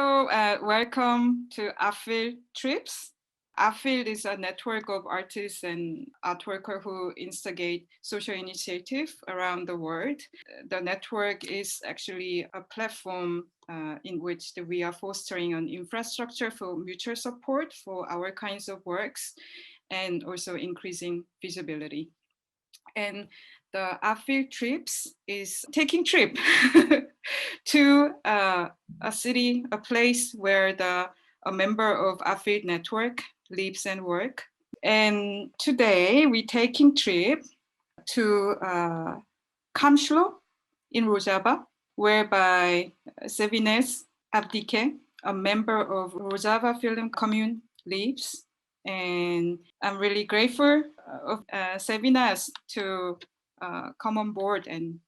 Hello, welcome to Afield Trips. Afield is a network of artists and art workers who instigate social initiative around the world. The network is actually a platform in which we are fostering an infrastructure for mutual support for our kinds of works and also increasing visibility. And the Afield Trips is taking trip to a city, a place where a member of Afield network lives and work. And today we're taking trip to Qamislo in Rojava, whereby Sevinaz Evdike, a member of Rojava Film Commune, lives. And I'm really grateful of Sevinaz to come on board and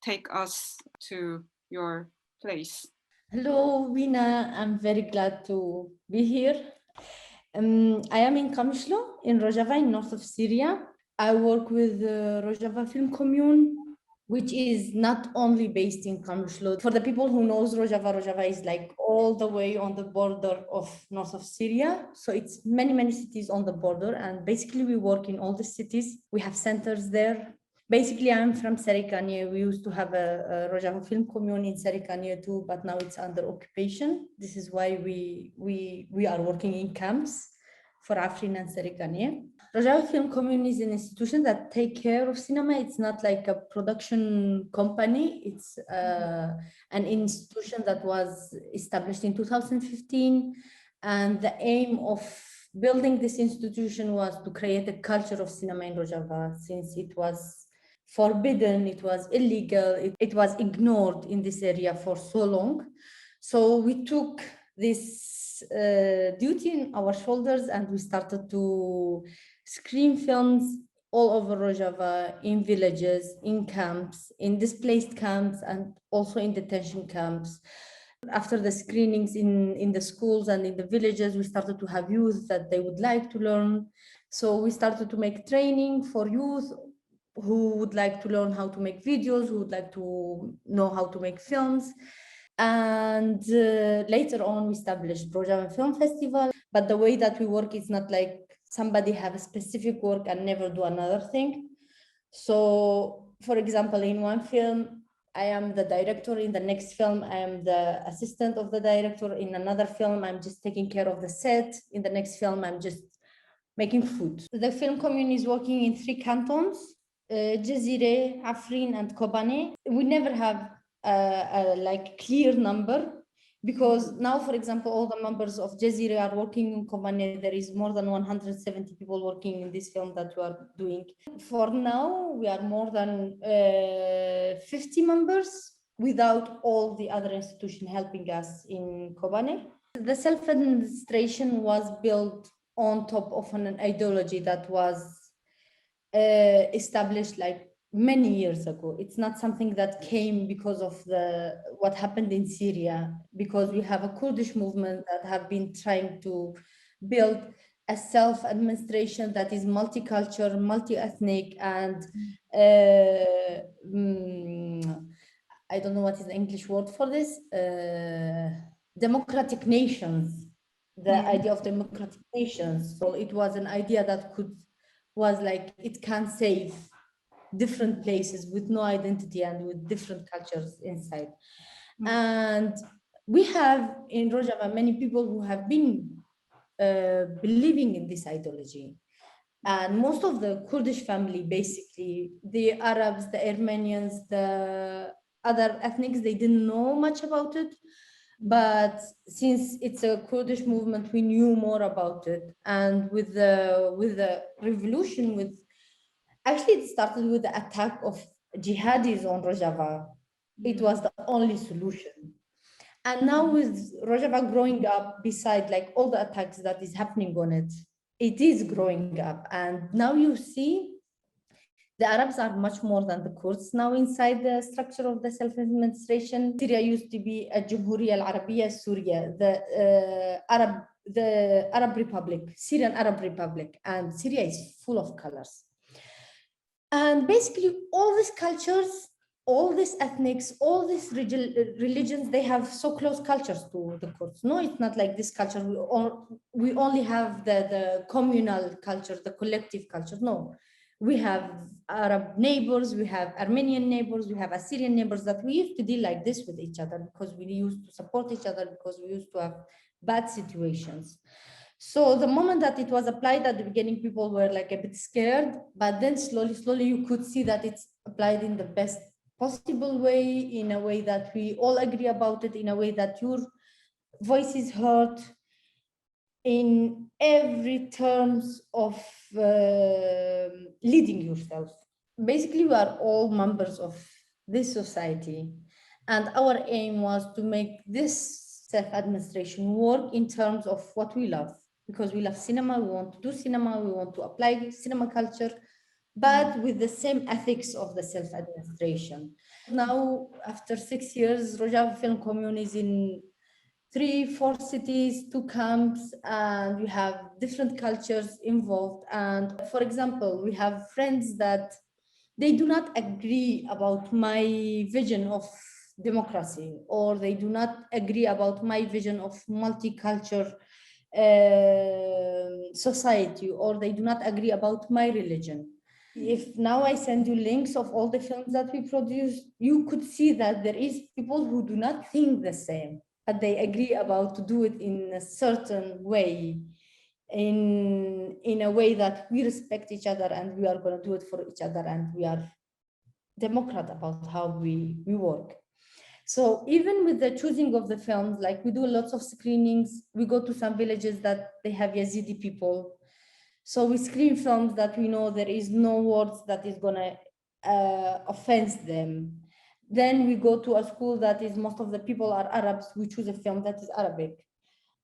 take us to your place. Hello, Binna. I'm very glad to be here. I am in Qamislo, in Rojava, in north of Syria. I work with the Rojava Film Commune, which is not only based in Qamislo. For the people who knows Rojava is like all the way on the border of north of Syria. So it's many cities on the border. And basically we work in all the cities. We have centers there. Basically, I'm from Serikanye. We used to have a Rojava Film Commune in Serikanye too, but now it's under occupation. This is why we are working in camps for Afrin and Serikanye. Rojava Film Commune is an institution that take care of cinema. It's not like a production company. It's an institution that was established in 2015. And the aim of building this institution was to create a culture of cinema in Rojava, since it was forbidden, it was illegal, it was ignored in this area for so long. So we took this duty in our shoulders and we started to screen films all over Rojava, in villages, in camps, in displaced camps, and also in detention camps. After the screenings in the schools and in the villages, we started to have youth that they would like to learn. So we started to make training for youth who would like to learn how to make videos, who would like to know how to make films. And later on, we established Rojava Film Festival. But the way that we work is not like somebody have a specific work and never do another thing. So, for example, in one film, I am the director. In the next film, I am the assistant of the director. In another film, I'm just taking care of the set. In the next film, I'm just making food. The film commune is working in 3 cantons, Jazire, Afrin, and Kobane. We never have a like clear number, because now, for example, all the members of Jazire are working in Kobane. There is more than 170 people working in this film that we are doing. For now, we are more than 50 members without all the other institutions helping us in Kobane. The self-administration was built on top of an ideology that was established like many years ago. It's not something that came because of what happened in Syria, because we have a Kurdish movement that have been trying to build a self-administration that is multicultural, multi-ethnic, and I don't know what is the English word for this, democratic nations, the idea of democratic nations. So it was an idea that was like, it can save different places with no identity and with different cultures inside. And we have in Rojava many people who have been believing in this ideology. And most of the Kurdish family, basically, the Arabs, the Armenians, the other ethnics, they didn't know much about it. But since it's a Kurdish movement, we knew more about it. And with the revolution, actually it started with the attack of jihadis on Rojava. It was the only solution. And now with Rojava growing up, beside like all the attacks that is happening on it, it is growing up. And now you see the Arabs are much more than the Kurds now inside the structure of the self-administration. Syria used to be a Jumhuriya al-Arabiya Syria, the Arab Republic, Syrian Arab Republic, and Syria is full of colors. And basically all these cultures, all these ethnics, all these religions, they have so close cultures to the Kurds. No, it's not like this culture. We only have the communal culture, the collective culture. No, we have Arab neighbors, we have Armenian neighbors, we have Assyrian neighbors that we used to deal like this with each other because we used to support each other, because we used to have bad situations. So the moment that it was applied at the beginning, people were like a bit scared, but then slowly you could see that it's applied in the best possible way, in a way that we all agree about it, in a way that your voice is heard in every terms of leading yourself. Basically, we are all members of this society, and our aim was to make this self-administration work in terms of what we love, because we love cinema, we want to do cinema, we want to apply cinema culture, but with the same ethics of the self-administration. Now, after 6 years, Rojava Film Commune is in 3-4 cities, 2 camps, and we have different cultures involved. And for example, we have friends that they do not agree about my vision of democracy, or they do not agree about my vision of multicultural society, or they do not agree about my religion. If now I send you links of all the films that we produce, you could see that there is people who do not think the same, but they agree about to do it in a certain way, in a way that we respect each other and we are going to do it for each other, and we are democrat about how we work. So even with the choosing of the films, like we do lots of screenings, we go to some villages that they have Yazidi people. So we screen films that we know there is no words that is gonna offend them. Then we go to a school that is, most of the people are Arabs, we choose a film that is Arabic.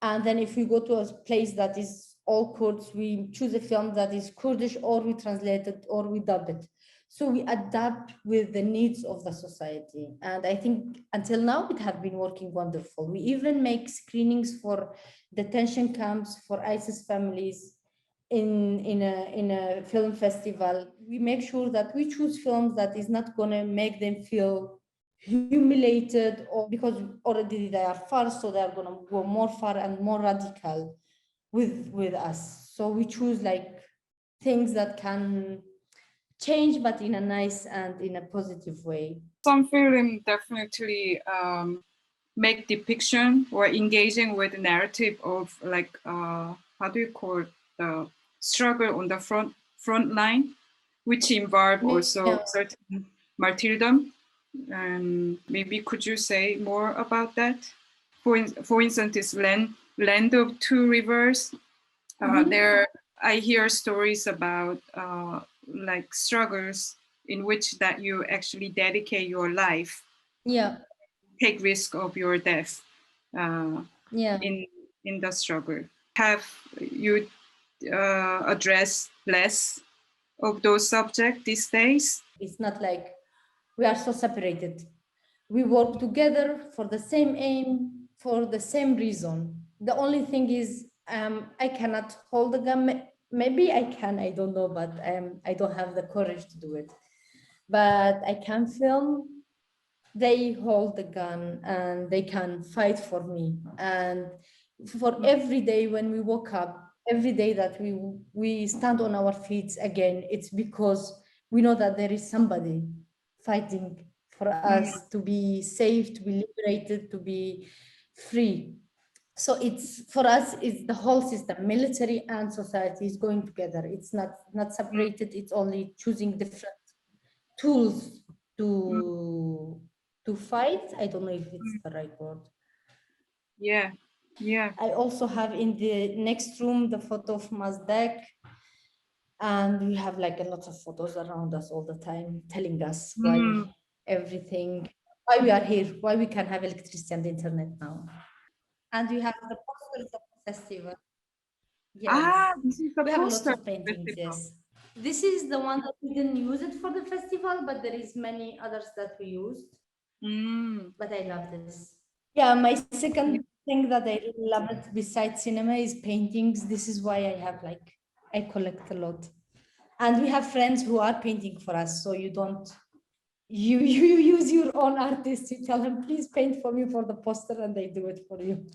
And then if we go to a place that is all Kurds, we choose a film that is Kurdish, or we translate it, or we dub it. So we adapt with the needs of the society. And I think until now it has been working wonderful. We even make screenings for detention camps for ISIS families in a film festival. We make sure that we choose films that is not going to make them feel humiliated, or because already they are far, so they are going to go more far and more radical with us. So we choose like things that can change, but in a nice and in a positive way. Some film definitely make depiction or engaging with the narrative of like how do you call it, the struggle on the front line, which involve also certain martyrdom. And maybe could you say more about that? For instance, this land of two rivers. There, I hear stories about like struggles in which that you actually dedicate your life, take risk of your death in the struggle. Have you addressed less of those subjects these days? It's not like we are so separated. We work together for the same aim, for the same reason. The only thing is, I cannot hold a gun. Maybe I can, I don't know, but I don't have the courage to do it. But I can film. They hold the gun and they can fight for me. And for every day when we woke up, every day that we stand on our feet again, it's because we know that there is somebody fighting for us to be safe, to be liberated, to be free. So it's, for us, it's the whole system, military and society is going together. It's not separated. It's only choosing different tools to fight. I don't know if it's the right word. Yeah. I also have in the next room the photo of Mazdek, and we have like a lot of photos around us all the time telling us why everything, why we are here, why we can have electricity and internet now. And we have the posters of the festival. Yes. This is the we poster. Have lots of paintings. Yes. This is the one that we didn't use it for the festival, but there is many others that we used. But I love this. Yeah, my second thing that I really love it besides cinema is paintings. This is why I collect a lot. And we have friends who are painting for us, so you don't you use your own artists. You tell them, please paint for me for the poster, and they do it for you.